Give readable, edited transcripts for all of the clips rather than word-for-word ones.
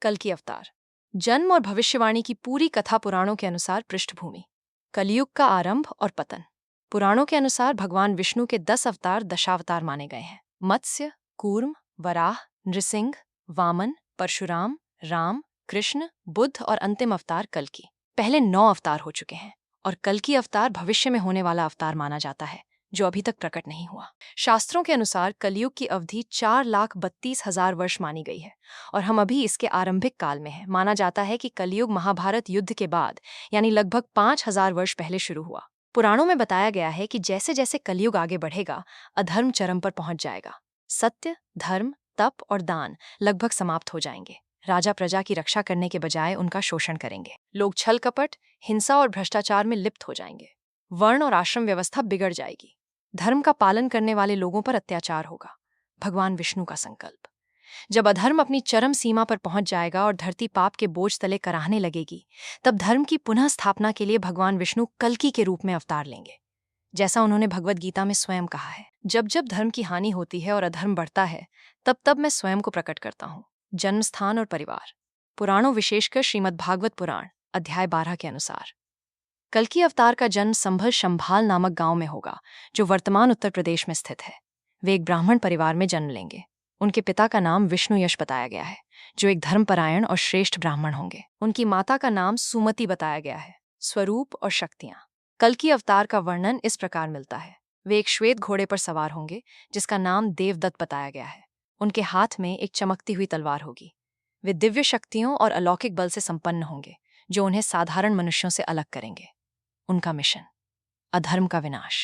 कल्कि अवतार। जन्म और भविष्यवाणी की पूरी कथा पुराणों के अनुसार। पृष्ठभूमि: कलयुग का आरंभ और पतन। पुराणों के अनुसार भगवान विष्णु के 10 अवतार दशावतार माने गए हैं: मत्स्य, कूर्म, वराह, नृसिंह, वामन, परशुराम, राम, कृष्ण, बुद्ध और अंतिम अवतार कल्कि। पहले 9 अवतार हो चुके हैं और कल्कि अवतार भविष्य में होने वाला अवतार माना जाता है, जो अभी तक प्रकट नहीं हुआ। शास्त्रों के अनुसार कलयुग की अवधि 4,32,000 वर्ष मानी गई है और हम अभी इसके आरंभिक काल में हैं। माना जाता है कि कलयुग महाभारत युद्ध के बाद, यानी लगभग 5,000 वर्ष पहले शुरू हुआ। पुराणों में बताया गया है कि जैसे जैसे कलयुग आगे बढ़ेगा, अधर्म चरम पर पहुंच जाएगा। सत्य, धर्म, तप और दान लगभग समाप्त हो जाएंगे। राजा प्रजा की रक्षा करने के बजाय उनका शोषण करेंगे। लोग छल कपट, हिंसा और भ्रष्टाचार में लिप्त हो जाएंगे। वर्ण और आश्रम व्यवस्था बिगड़ जाएगी। धर्म का पालन करने वाले लोगों पर अत्याचार होगा। भगवान विष्णु का संकल्प: जब अधर्म अपनी चरम सीमा पर पहुंच जाएगा और धरती पाप के बोझ तले कराहने लगेगी, तब धर्म की पुनः स्थापना के लिए भगवान विष्णु कल्कि के रूप में अवतार लेंगे। जैसा उन्होंने भगवद गीता में स्वयं कहा है, जब जब धर्म की हानि होती है और अधर्म बढ़ता है, तब तब मैं स्वयं को प्रकट करता हूँ। जन्म स्थान और परिवार। पुराणों, विशेषकर श्रीमद् भागवत पुराण अध्याय 12 के अनुसार कल्कि अवतार का जन्म संभल शंभाल नामक गांव में होगा, जो वर्तमान उत्तर प्रदेश में स्थित है। वे एक ब्राह्मण परिवार में जन्म लेंगे। उनके पिता का नाम विष्णु यश बताया गया है, जो एक धर्मपरायण और श्रेष्ठ ब्राह्मण होंगे। उनकी माता का नाम सुमति बताया गया है। स्वरूप और शक्तियां। कल्कि अवतार का वर्णन इस प्रकार मिलता है: वे एक श्वेत घोड़े पर सवार होंगे, जिसका नाम देवदत्त बताया गया है। उनके हाथ में एक चमकती हुई तलवार होगी। वे दिव्य शक्तियों और अलौकिक बल से संपन्न होंगे, जो उन्हें साधारण मनुष्यों से अलग करेंगे। उनका मिशन: अधर्म का विनाश।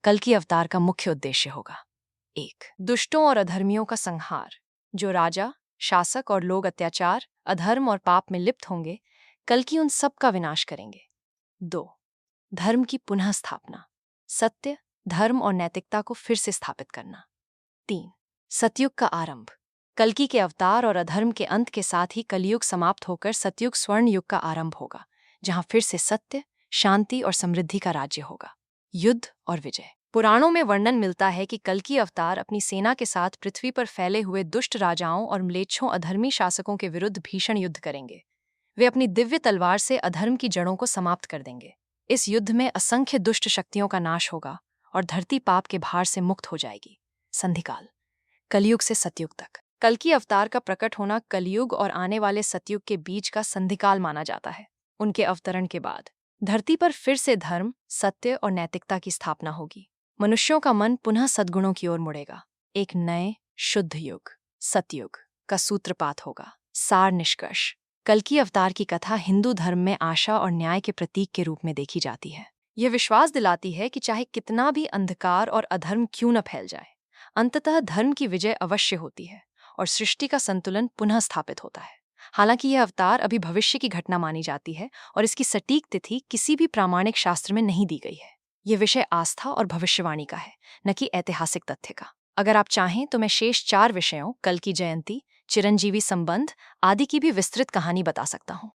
कल्कि अवतार का मुख्य उद्देश्य होगा: 1. दुष्टों और अधर्मियों का संहार। जो राजा, शासक और लोग अत्याचार, अधर्म और पाप में लिप्त होंगे, कल्कि उन सब का विनाश करेंगे। 2. धर्म की पुनः स्थापना। सत्य, धर्म और नैतिकता को फिर से स्थापित करना। 3. सतयुग का आरंभ। कल्कि के अवतार और अधर्म के अंत के साथ ही कलयुग समाप्त होकर सतयुग स्वर्ण युग का आरंभ होगा, जहां फिर से सत्य, शांति और समृद्धि का राज्य होगा। युद्ध और विजय। पुराणों में वर्णन मिलता है कि कल्कि अवतार अपनी सेना के साथ पृथ्वी पर फैले हुए दुष्ट राजाओं और म्लेच्छों अधर्मी शासकों के विरुद्ध भीषण युद्ध करेंगे। वे अपनी दिव्य तलवार से अधर्म की जड़ों को समाप्त कर देंगे। इस युद्ध में असंख्य दुष्ट शक्तियों का नाश होगा और धरती पाप के भार से मुक्त हो जाएगी। संधिकाल: कलयुग से सतयुग तक। कल्कि अवतार का प्रकट होना कलयुग और आने वाले सतयुग के बीच का संधिकाल माना जाता है। उनके अवतरण के बाद धरती पर फिर से धर्म, सत्य और नैतिकता की स्थापना होगी। मनुष्यों का मन पुनः सद्गुणों की ओर मुड़ेगा। एक नए शुद्ध युग, सतयुग का सूत्रपात होगा। सार निष्कर्ष: कल्कि अवतार की कथा हिंदू धर्म में आशा और न्याय के प्रतीक के रूप में देखी जाती है। यह विश्वास दिलाती है कि चाहे कितना भी अंधकार और अधर्म क्यों न फैल जाए, अंततः धर्म की विजय अवश्य होती है और सृष्टि का संतुलन पुनः स्थापित होता है। हालांकि यह अवतार अभी भविष्य की घटना मानी जाती है और इसकी सटीक तिथि किसी भी प्रामाणिक शास्त्र में नहीं दी गई है। यह विषय आस्था और भविष्यवाणी का है, न कि ऐतिहासिक तथ्य का। अगर आप चाहें तो मैं शेष 4 विषयों, कल्कि जयंती, चिरंजीवी संबंध आदि की भी विस्तृत कहानी बता सकता हूँ।